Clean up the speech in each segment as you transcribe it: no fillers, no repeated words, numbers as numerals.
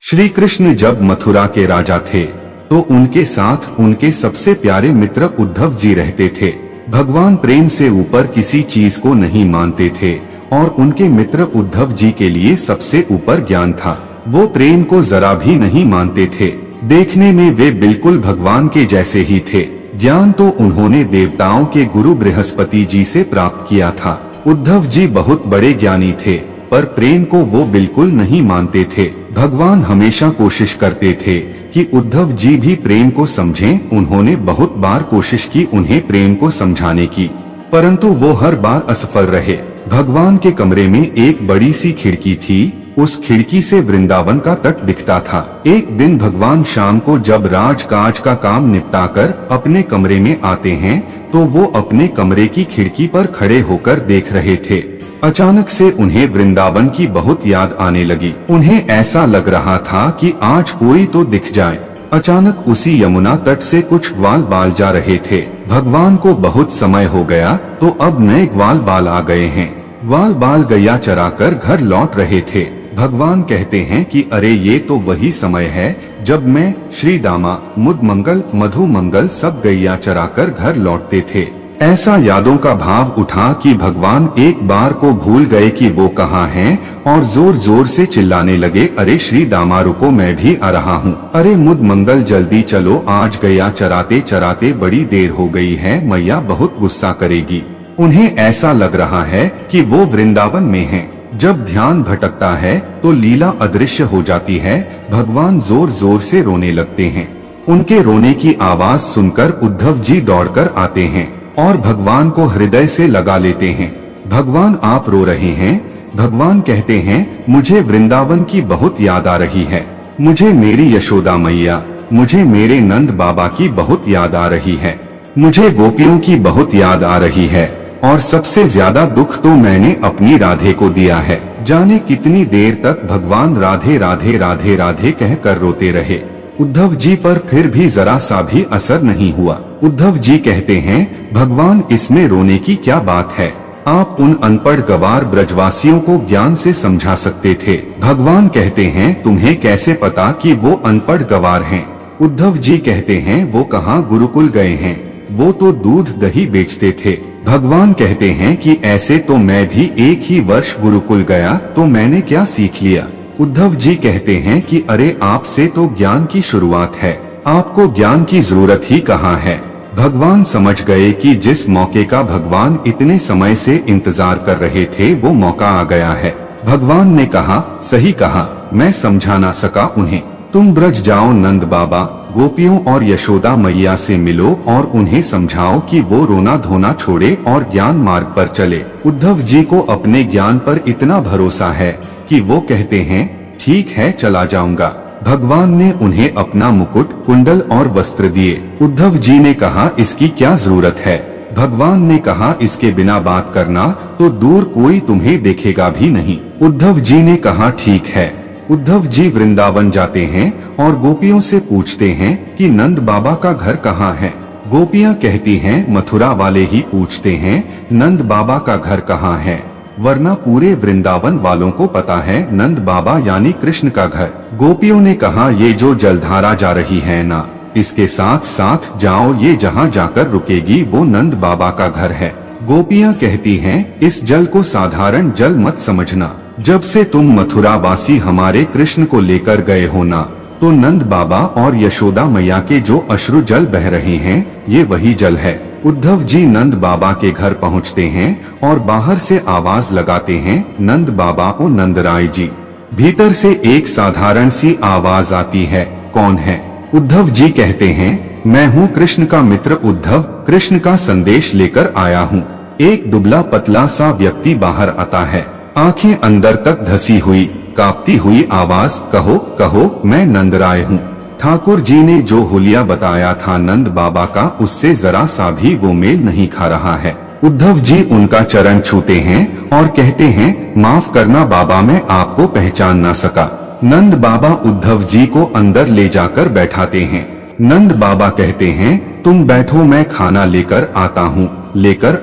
श्री कृष्ण जब मथुरा के राजा थे तो उनके साथ उनके सबसे प्यारे मित्र उद्धव जी रहते थे। भगवान प्रेम से ऊपर किसी चीज को नहीं मानते थे और उनके मित्र उद्धव जी के लिए सबसे ऊपर ज्ञान था। वो प्रेम को जरा भी नहीं मानते थे। देखने में वे बिल्कुल भगवान के जैसे ही थे। ज्ञान तो उन्होंने देवताओं के गुरु बृहस्पति जी से प्राप्त किया था। उद्धव जी बहुत बड़े ज्ञानी थे पर प्रेम को वो बिल्कुल नहीं मानते थे। भगवान हमेशा कोशिश करते थे कि उद्धव जी भी प्रेम को समझें। उन्होंने बहुत बार कोशिश की उन्हें प्रेम को समझाने की, परंतु वो हर बार असफल रहे। भगवान के कमरे में एक बड़ी सी खिड़की थी। उस खिड़की से वृंदावन का तट दिखता था। एक दिन भगवान शाम को जब राजकाज का काम निपटाकर अपने कमरे में आते हैं तो वो अपने कमरे की खिड़की पर खड़े होकर देख रहे थे। अचानक से उन्हें वृंदावन की बहुत याद आने लगी। उन्हें ऐसा लग रहा था कि आज कोई तो दिख जाए। अचानक उसी यमुना तट से कुछ ग्वाल बाल जा रहे थे। भगवान को बहुत समय हो गया तो अब नए ग्वाल बाल आ गए हैं। ग्वाल बाल गैया चराकर घर लौट रहे थे। भगवान कहते हैं कि अरे ये तो वही समय है जब मैं, श्री दामा, मुद मंगल, मधु मंगल सब गैया चराकर घर लौटते थे। ऐसा यादों का भाव उठा कि भगवान एक बार को भूल गए कि वो कहाँ हैं और जोर जोर से चिल्लाने लगे, अरे श्री दामा रुको, मैं भी आ रहा हूँ। अरे मुद मंगल जल्दी चलो, आज गैया चराते चराते बड़ी देर हो गई है, मैया बहुत गुस्सा करेगी। उन्हें ऐसा लग रहा है कि वो वृंदावन में हैं। जब ध्यान भटकता है तो लीला अदृश्य हो जाती है। भगवान जोर जोर से रोने लगते हैं। उनके रोने की आवाज सुनकर उद्धव जी दौड़कर आते हैं और भगवान को हृदय से लगा लेते हैं। भगवान आप रो रहे हैं? भगवान कहते हैं मुझे वृंदावन की बहुत याद आ रही है। मुझे मेरी यशोदा मैया, मुझे मेरे नंद बाबा की बहुत याद आ रही है। मुझे गोपियों की बहुत याद आ रही है और सबसे ज्यादा दुख तो मैंने अपनी राधे को दिया है। जाने कितनी देर तक भगवान राधे राधे राधे राधे कहकर रोते रहे। उद्धव जी पर फिर भी जरा सा भी असर नहीं हुआ। उद्धव जी कहते हैं भगवान इसमें रोने की क्या बात है? आप उन अनपढ़ गवार ब्रजवासियों को ज्ञान से समझा सकते थे। भगवान कहते हैं तुम्हें कैसे पता कि वो अनपढ़ गवार हैं? उद्धव जी कहते हैं वो कहाँ गुरुकुल गए हैं, वो तो दूध दही बेचते थे। भगवान कहते हैं कि ऐसे तो मैं भी एक ही वर्ष गुरुकुल गया तो मैंने क्या सीख लिया? उद्धव जी कहते हैं कि अरे आपसे तो ज्ञान की शुरुआत है, आपको ज्ञान की जरूरत ही कहाँ है? भगवान समझ गए कि जिस मौके का भगवान इतने समय से इंतजार कर रहे थे वो मौका आ गया है। भगवान ने कहा, सही कहा, मैं समझा ना सका उन्हें। तुम ब्रज जाओ नंद बाबा, गोपियों और यशोदा मैया से मिलो और उन्हें समझाओ कि वो रोना धोना छोड़े और ज्ञान मार्ग पर चले। उद्धव जी को अपने ज्ञान पर इतना भरोसा है कि वो कहते हैं ठीक है चला जाऊंगा। भगवान ने उन्हें अपना मुकुट, कुंडल और वस्त्र दिए। उद्धव जी ने कहा इसकी क्या जरूरत है? भगवान ने कहा इसके बिना बात करना तो दूर कोई तुम्हें देखेगा भी नहीं। उद्धव जी ने कहा ठीक है। उद्धव जी वृंदावन जाते हैं और गोपियों से पूछते हैं कि नंद बाबा का घर कहाँ है। गोपियाँ कहती हैं मथुरा वाले ही पूछते हैं नंद बाबा का घर कहाँ है, वरना पूरे वृंदावन वालों को पता है नंद बाबा यानी कृष्ण का घर। गोपियों ने कहा ये जो जलधारा जा रही है ना, इसके साथ साथ जाओ, ये जहाँ जाकर रुकेगी वो नंद बाबा का घर है। गोपियाँ कहती हैं इस जल को साधारण जल मत समझना। जब से तुम मथुरा वासी हमारे कृष्ण को लेकर गए हो ना, तो नंद बाबा और यशोदा मैया के जो अश्रु जल बह रहे हैं ये वही जल है। उद्धव जी नंद बाबा के घर पहुंचते हैं और बाहर से आवाज लगाते हैं नंद बाबा ओ नंदराय जी। भीतर से एक साधारण सी आवाज आती है, कौन है? उद्धव जी कहते हैं मैं हूँ कृष्ण का मित्र उद्धव, कृष्ण का संदेश लेकर आया हूँ। एक दुबला पतला सा व्यक्ति बाहर आता है, आंखें अंदर तक धसी हुई, कांपती हुई आवाज, कहो कहो मैं नंदराय हूँ। ठाकुर जी ने जो हुलिया बताया था नंद बाबा का उससे जरा सा भी वो मेल नहीं खा रहा है। उद्धव जी उनका चरण छूते हैं और कहते हैं माफ करना बाबा, मैं आपको पहचान ना सका। नंद बाबा उद्धव जी को अंदर ले जाकर बैठाते हैं। नंद बाबा कहते हैं तुम बैठो, मैं खाना लेकर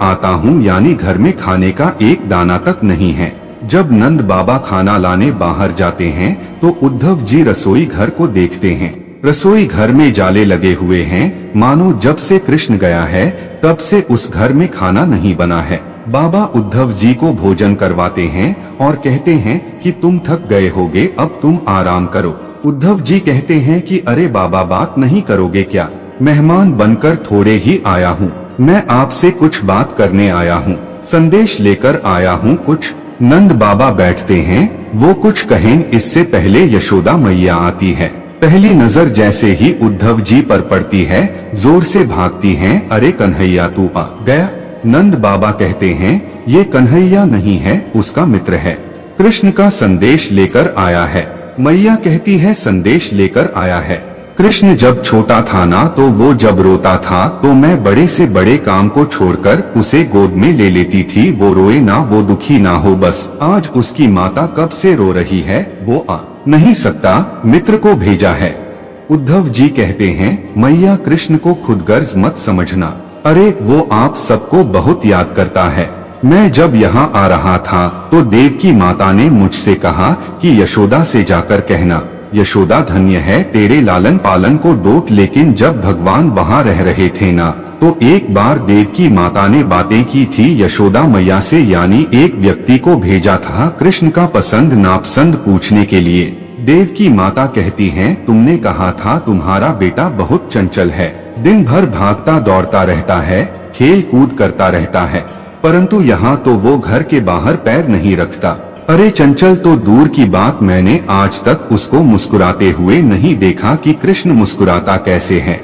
आता हूँ यानी घर में खाने का एक दाना तक नहीं है। जब नंद बाबा खाना लाने बाहर जाते हैं तो उद्धव जी रसोई घर को देखते हैं। रसोई घर में जाले लगे हुए हैं, मानो जब से कृष्ण गया है तब से उस घर में खाना नहीं बना है। बाबा उद्धव जी को भोजन करवाते हैं और कहते हैं कि तुम थक गए होगे, अब तुम आराम करो। उद्धव जी कहते हैं कि अरे बाबा, बात नहीं करोगे क्या? मेहमान बनकर थोड़े ही आया हूँ, मैं आपसे कुछ बात करने आया हूँ, संदेश लेकर आया हूँ कुछ। नंद बाबा बैठते हैं, वो कुछ कहें इससे पहले यशोदा मैया आती है। पहली नजर जैसे ही उद्धव जी पर पड़ती है, जोर से भागती हैं, अरे कन्हैया तू आ गया। नंद बाबा कहते हैं ये कन्हैया नहीं है, उसका मित्र है, कृष्ण का संदेश लेकर आया है। मैया कहती है संदेश लेकर आया है। कृष्ण जब छोटा था ना, तो वो जब रोता था तो मैं बड़े से बड़े काम को छोड़कर उसे गोद में ले लेती थी, वो रोए ना, वो दुखी ना हो बस। आज उसकी माता कब से रो रही है, वो आ नहीं सकता, मित्र को भेजा है। उद्धव जी कहते हैं मैया कृष्ण को खुदगर्ज मत समझना, अरे वो आप सबको बहुत याद करता है। मैं जब यहाँ आ रहा था तो देवकी माता ने मुझसे कहा कि यशोदा से जाकर कहना, यशोदा धन्य है तेरे लालन पालन को डोट। लेकिन जब भगवान वहाँ रह रहे थे ना, तो एक बार देवकी माता ने बातें की थी यशोदा मैया से, यानी एक व्यक्ति को भेजा था कृष्ण का पसंद नापसंद पूछने के लिए। देवकी माता कहती हैं तुमने कहा था तुम्हारा बेटा बहुत चंचल है, दिन भर भागता दौड़ता रहता है, खेल कूद करता रहता है, परंतु यहाँ तो वो घर के बाहर पैर नहीं रखता। अरे चंचल तो दूर की बात, मैंने आज तक उसको मुस्कुराते हुए नहीं देखा कि कृष्ण मुस्कुराता कैसे है।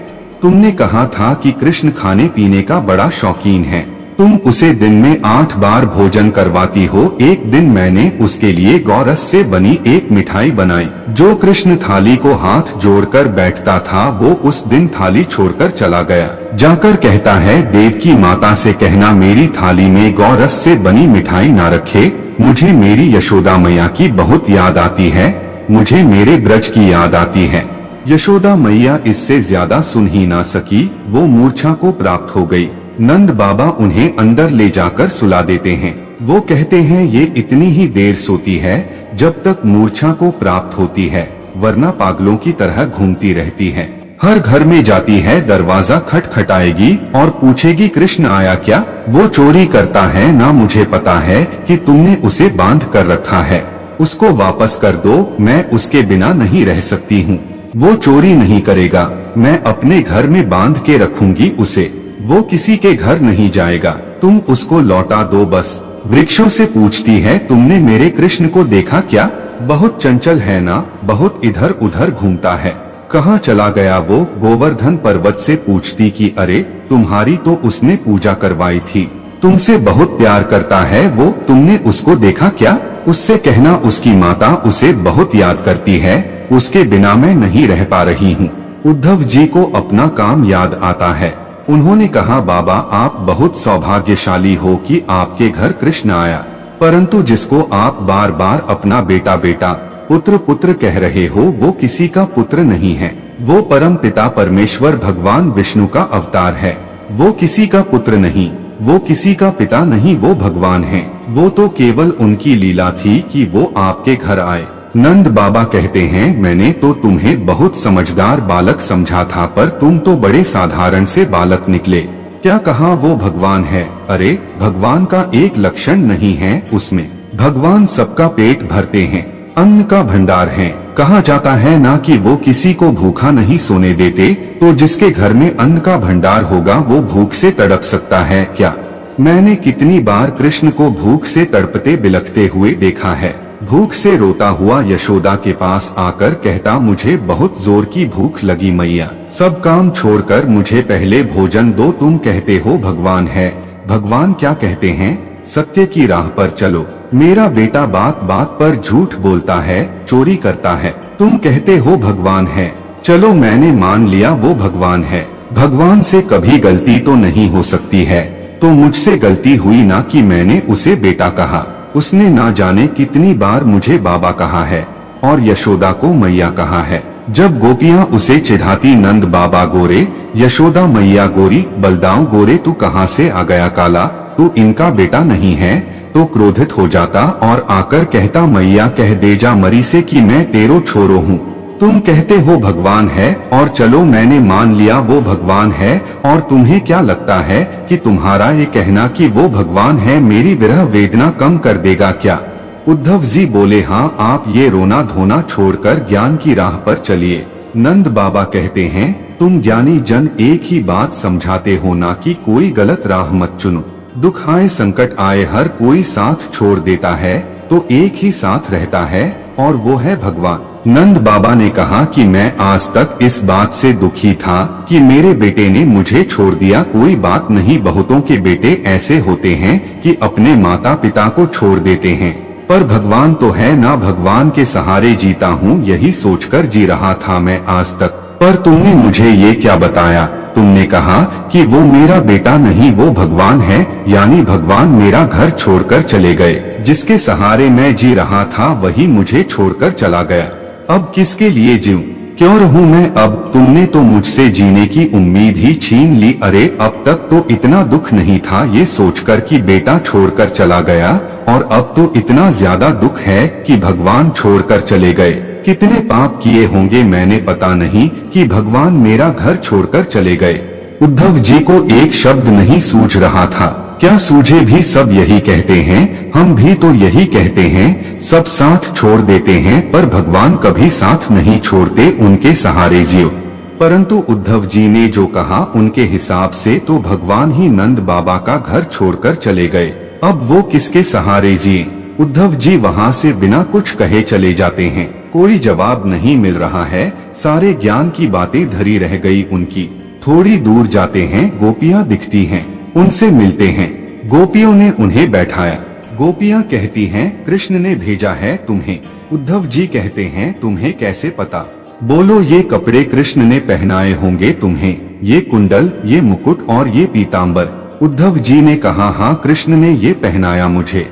तुमने कहा था कि कृष्ण खाने पीने का बड़ा शौकीन है, तुम उसे दिन में 8 बार भोजन करवाती हो। एक दिन मैंने उसके लिए गौरस से बनी एक मिठाई बनाई, जो कृष्ण थाली को हाथ जोड़कर बैठता था वो उस दिन थाली छोड़कर चला गया। जाकर कहता है देवकी माता से कहना मेरी थाली में गौरस से बनी मिठाई ना रखे, मुझे मेरी यशोदा मैया की बहुत याद आती है, मुझे मेरे ब्रज की याद आती है। यशोदा मैया इससे ज्यादा सुन ही ना सकी, वो मूर्छा को प्राप्त हो गई। नंद बाबा उन्हें अंदर ले जाकर सुला देते हैं। वो कहते हैं ये इतनी ही देर सोती है जब तक मूर्छा को प्राप्त होती है, वरना पागलों की तरह घूमती रहती है। हर घर में जाती है, दरवाजा खटखटाएगी और पूछेगी कृष्ण आया क्या? वो चोरी करता है ना, मुझे पता है कि तुमने उसे बांध कर रखा है, उसको वापस कर दो, मैं उसके बिना नहीं रह सकती हूँ। वो चोरी नहीं करेगा, मैं अपने घर में बांध के रखूंगी उसे, वो किसी के घर नहीं जाएगा, तुम उसको लौटा दो बस। वृक्षों से पूछती है तुमने मेरे कृष्ण को देखा क्या? बहुत चंचल है ना, बहुत इधर उधर घूमता है, कहाँ चला गया वो? गोवर्धन पर्वत से पूछती कि अरे तुम्हारी तो उसने पूजा करवाई थी, तुमसे बहुत प्यार करता है वो, तुमने उसको देखा क्या? उससे कहना उसकी माता उसे बहुत याद करती है, उसके बिना मैं नहीं रह पा रही हूँ। उद्धव जी को अपना काम याद आता है। उन्होंने कहा बाबा आप बहुत सौभाग्यशाली हो कि आपके घर कृष्ण आया, परंतु जिसको आप बार बार अपना बेटा बेटा पुत्र पुत्र कह रहे हो वो किसी का पुत्र नहीं है, वो परम पिता परमेश्वर भगवान विष्णु का अवतार है, वो किसी का पुत्र नहीं, वो किसी का पिता नहीं, वो भगवान है, वो तो केवल उनकी लीला थी कि वो आपके घर आए। नंद बाबा कहते हैं मैंने तो तुम्हें बहुत समझदार बालक समझा था, पर तुम तो बड़े साधारण से बालक निकले। क्या कहा वो भगवान है? अरे भगवान का एक लक्षण नहीं है उसमें, भगवान सबका पेट भरते हैं, अन्न का भंडार है। कहा जाता है ना कि वो किसी को भूखा नहीं सोने देते, तो जिसके घर में अन्न का भंडार होगा वो भूख से तड़प सकता है क्या? मैंने कितनी बार कृष्ण को भूख से तड़पते बिलखते हुए देखा है, भूख से रोता हुआ यशोदा के पास आकर कहता मुझे बहुत जोर की भूख लगी मैया, सब काम छोड़कर मुझे पहले भोजन दो। तुम कहते हो भगवान है, भगवान क्या कहते हैं? सत्य की राह पर चलो। मेरा बेटा बात बात पर झूठ बोलता है, चोरी करता है, तुम कहते हो भगवान है, चलो मैंने मान लिया वो भगवान है। भगवान से कभी गलती तो नहीं हो सकती है, तो मुझसे गलती हुई ना कि मैंने उसे बेटा कहा। उसने ना जाने कितनी बार मुझे बाबा कहा है और यशोदा को मैया कहा है। जब गोपियां उसे चिढ़ाती नंद बाबा गोरे, यशोदा मैया गोरी, बलदाऊ गोरे, तू कहाँ से आ गया काला, तू इनका बेटा नहीं है, तो क्रोधित हो जाता और आकर कहता, मैया कह दे जा मरी से कि मैं तेरो छोरो हूँ। तुम कहते हो भगवान है और चलो मैंने मान लिया वो भगवान है, और तुम्हें क्या लगता है कि तुम्हारा ये कहना कि वो भगवान है मेरी विरह वेदना कम कर देगा क्या? उद्धव जी बोले, हाँ, आप ये रोना धोना छोड़कर ज्ञान की राह पर चलिए। नंद बाबा कहते हैं, तुम ज्ञानी जन एक ही बात समझाते हो ना कि कोई गलत राह मत चुनो। दुख आए संकट आए हर कोई साथ छोड़ देता है तो एक ही साथ रहता है और वो है भगवान। नंद बाबा ने कहा कि मैं आज तक इस बात से दुखी था कि मेरे बेटे ने मुझे छोड़ दिया। कोई बात नहीं, बहुतों के बेटे ऐसे होते हैं कि अपने माता पिता को छोड़ देते हैं, पर भगवान तो है ना, भगवान के सहारे जीता हूँ, यही सोचकर जी रहा था मैं आज तक। पर तुमने मुझे ये क्या बताया? तुमने कहा कि वो मेरा बेटा नहीं, वो भगवान है, यानी भगवान मेरा घर छोड़कर चले गए। जिसके सहारे मैं जी रहा था वही मुझे छोड़कर चला गया। अब किसके लिए जीऊं? क्यों रहूं मैं अब? तुमने तो मुझसे जीने की उम्मीद ही छीन ली। अरे अब तक तो इतना दुख नहीं था ये सोचकर कि बेटा छोड़कर चला गया, और अब तो इतना ज्यादा दुख है कि भगवान छोड़कर चले गए। कितने पाप किए होंगे मैंने पता नहीं कि भगवान मेरा घर छोड़कर चले गए। उद्धव जी को एक शब्द नहीं सूझ रहा था। क्या सूझे भी सब यही कहते हैं, हम भी तो यही कहते हैं, सब साथ छोड़ देते हैं पर भगवान कभी साथ नहीं छोड़ते, उनके सहारे जियो। परंतु उद्धव जी ने जो कहा उनके हिसाब से तो भगवान ही नंद बाबा का घर छोड़कर चले गए। अब वो किसके सहारे जिए? उद्धव जी वहाँ से बिना कुछ कहे चले जाते हैं। कोई जवाब नहीं मिल रहा है, सारे ज्ञान की बातें धरी रह गई उनकी। थोड़ी दूर जाते हैं, गोपियाँ दिखती हैं, उनसे मिलते हैं। गोपियों ने उन्हें बैठाया। गोपियाँ कहती हैं, कृष्ण ने भेजा है तुम्हें। उद्धव जी कहते हैं, तुम्हें कैसे पता? बोलो, ये कपड़े कृष्ण ने पहनाए होंगे तुम्हें, ये कुंडल, ये मुकुट और ये पीताम्बर। उद्धव जी ने कहा, हाँ, कृष्ण ने ये पहनाया मुझे।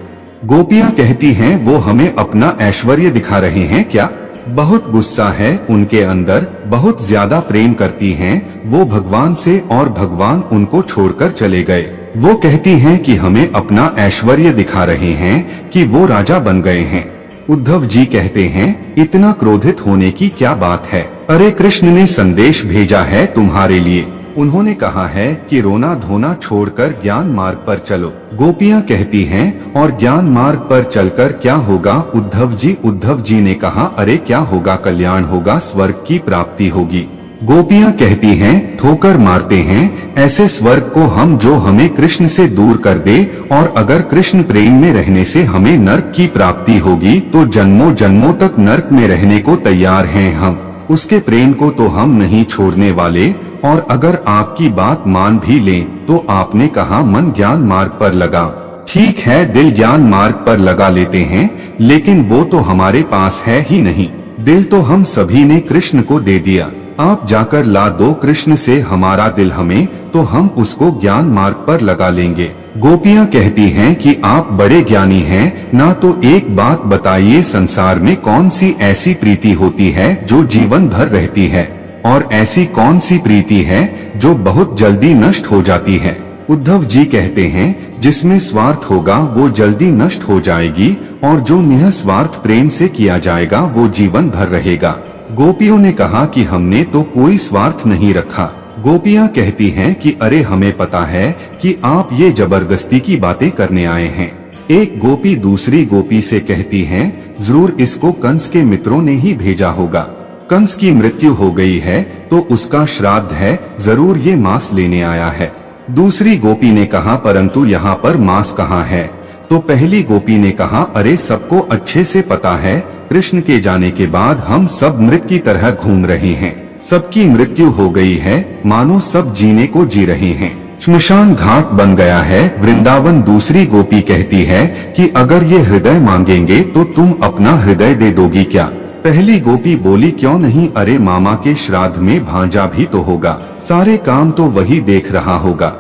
गोपियाँ कहती हैं, वो हमें अपना ऐश्वर्य दिखा रहे हैं क्या? बहुत गुस्सा है उनके अंदर, बहुत ज्यादा प्रेम करती हैं वो भगवान से, और भगवान उनको छोड़कर चले गए। वो कहती हैं कि हमें अपना ऐश्वर्य दिखा रहे हैं कि वो राजा बन गए हैं। उद्धव जी कहते हैं, इतना क्रोधित होने की क्या बात है? अरे कृष्ण ने संदेश भेजा है तुम्हारे लिए। उन्होंने कहा है कि रोना धोना छोड़कर ज्ञान मार्ग पर चलो। गोपियाँ कहती हैं, और ज्ञान मार्ग पर चलकर क्या होगा उद्धव जी? उद्धव जी ने कहा, अरे क्या होगा, कल्याण होगा, स्वर्ग की प्राप्ति होगी। गोपियाँ कहती हैं, ठोकर मारते हैं ऐसे स्वर्ग को हम जो हमें कृष्ण से दूर कर दे, और अगर कृष्ण प्रेम में रहने से हमें नर्क की प्राप्ति होगी तो जन्मों जन्मों तक नर्क में रहने को तैयार हैं हम। उसके प्रेम को तो हम नहीं छोड़ने वाले, और अगर आपकी बात मान भी लें तो आपने कहा मन ज्ञान मार्ग पर लगा। ठीक है, दिल ज्ञान मार्ग पर लगा लेते हैं, लेकिन वो तो हमारे पास है ही नहीं। दिल तो हम सभी ने कृष्ण को दे दिया। आप जाकर ला दो कृष्ण से हमारा दिल हमें, तो हम उसको ज्ञान मार्ग पर लगा लेंगे। गोपियाँ कहती हैं कि आप बड़े ज्ञानी हैं ना, तो एक बात बताइए, संसार में कौन सी ऐसी प्रीति होती है जो जीवन भर रहती है, और ऐसी कौन सी प्रीति है जो बहुत जल्दी नष्ट हो जाती है? उद्धव जी कहते हैं, जिसमें स्वार्थ होगा वो जल्दी नष्ट हो जाएगी, और जो निस्वार्थ प्रेम से किया जाएगा वो जीवन भर रहेगा। गोपियों ने कहा कि हमने तो कोई स्वार्थ नहीं रखा। गोपियाँ कहती हैं कि अरे हमें पता है कि आप ये जबरदस्ती की बातें करने आए हैं। एक गोपी दूसरी गोपी से कहती हैं, जरूर इसको कंस के मित्रों ने ही भेजा होगा। कंस की मृत्यु हो गई है तो उसका श्राद्ध है, जरूर ये मांस लेने आया है। दूसरी गोपी ने कहा, परंतु यहाँ पर मांस कहाँ है? तो पहली गोपी ने कहा, अरे सबको अच्छे से पता है, कृष्ण के जाने के बाद हम सब मृत की तरह घूम रहे हैं। सबकी मृत्यु हो गई है, मानो सब जीने को जी रहे हैं। श्मशान घाट बन गया है वृंदावन। दूसरी गोपी कहती है कि अगर ये हृदय मांगेंगे तो तुम अपना हृदय दे दोगी क्या? पहली गोपी बोली, क्यों नहीं, अरे मामा के श्राद्ध में भांजा भी तो होगा, सारे काम तो वही देख रहा होगा।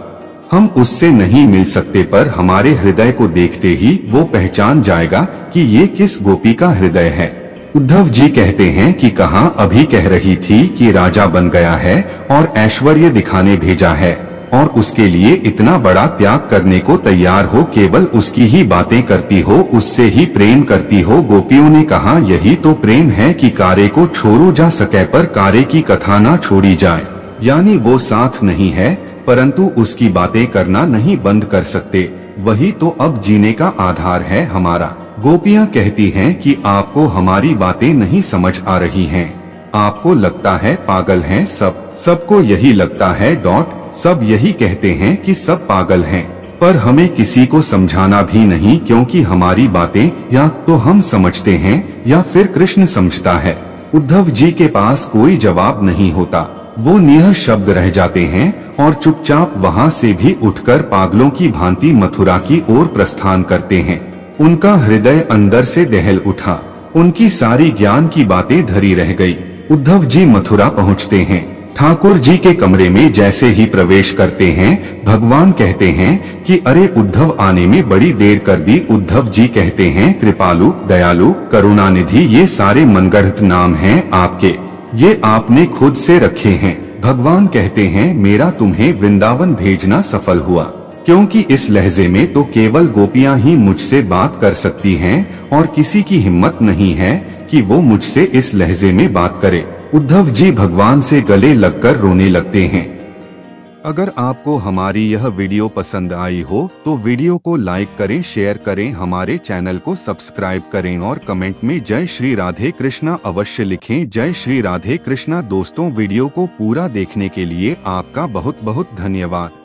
हम उससे नहीं मिल सकते, पर हमारे हृदय को देखते ही वो पहचान जाएगा कि ये किस गोपी का हृदय है। उद्धव जी कहते हैं कि कहाँ, अभी कह रही थी कि राजा बन गया है और ऐश्वर्य दिखाने भेजा है। और उसके लिए इतना बड़ा त्याग करने को तैयार हो, केवल उसकी ही बातें करती हो, उससे ही प्रेम करती हो। गोपियों ने कहा, यही तो प्रेम है कि कारे को छोड़ो जा सके पर कारे की कथा ना छोड़ी जाए। यानी वो साथ नहीं है परंतु उसकी बातें करना नहीं बंद कर सकते, वही तो अब जीने का आधार है हमारा। गोपियाँ कहती हैं कि आपको हमारी बातें नहीं समझ आ रही हैं, आपको लगता है पागल हैं सबको यही लगता है। सब यही कहते हैं कि सब पागल हैं, पर हमें किसी को समझाना भी नहीं, क्योंकि हमारी बातें या तो हम समझते हैं या फिर कृष्ण समझता है। उद्धव जी के पास कोई जवाब नहीं होता, वो निःशब्द रह जाते हैं और चुपचाप वहाँ से भी उठकर पागलों की भांति मथुरा की ओर प्रस्थान करते हैं। उनका हृदय अंदर से दहल उठा, उनकी सारी ज्ञान की बातें धरी रह गई। उद्धव जी मथुरा पहुँचते हैं। ठाकुर जी के कमरे में जैसे ही प्रवेश करते हैं, भगवान कहते हैं कि अरे उद्धव, आने में बड़ी देर कर दी। उद्धव जी कहते हैं, कृपालु, दयालु, करुणानिधि, ये सारे मनगढ़ंत नाम हैं आपके, ये आपने खुद से रखे हैं। भगवान कहते हैं, मेरा तुम्हें वृंदावन भेजना सफल हुआ, क्योंकि इस लहजे में तो केवल गोपियां ही मुझसे बात कर सकती हैं और किसी की हिम्मत नहीं है कि वो मुझसे इस लहजे में बात करे। उद्धव जी भगवान से गले लगकर रोने लगते हैं। अगर आपको हमारी यह वीडियो पसंद आई हो तो वीडियो को लाइक करें, शेयर करें, हमारे चैनल को सब्सक्राइब करें और कमेंट में जय श्री राधे कृष्णा अवश्य लिखें। जय श्री राधे कृष्णा। दोस्तों, वीडियो को पूरा देखने के लिए आपका बहुत बहुत धन्यवाद।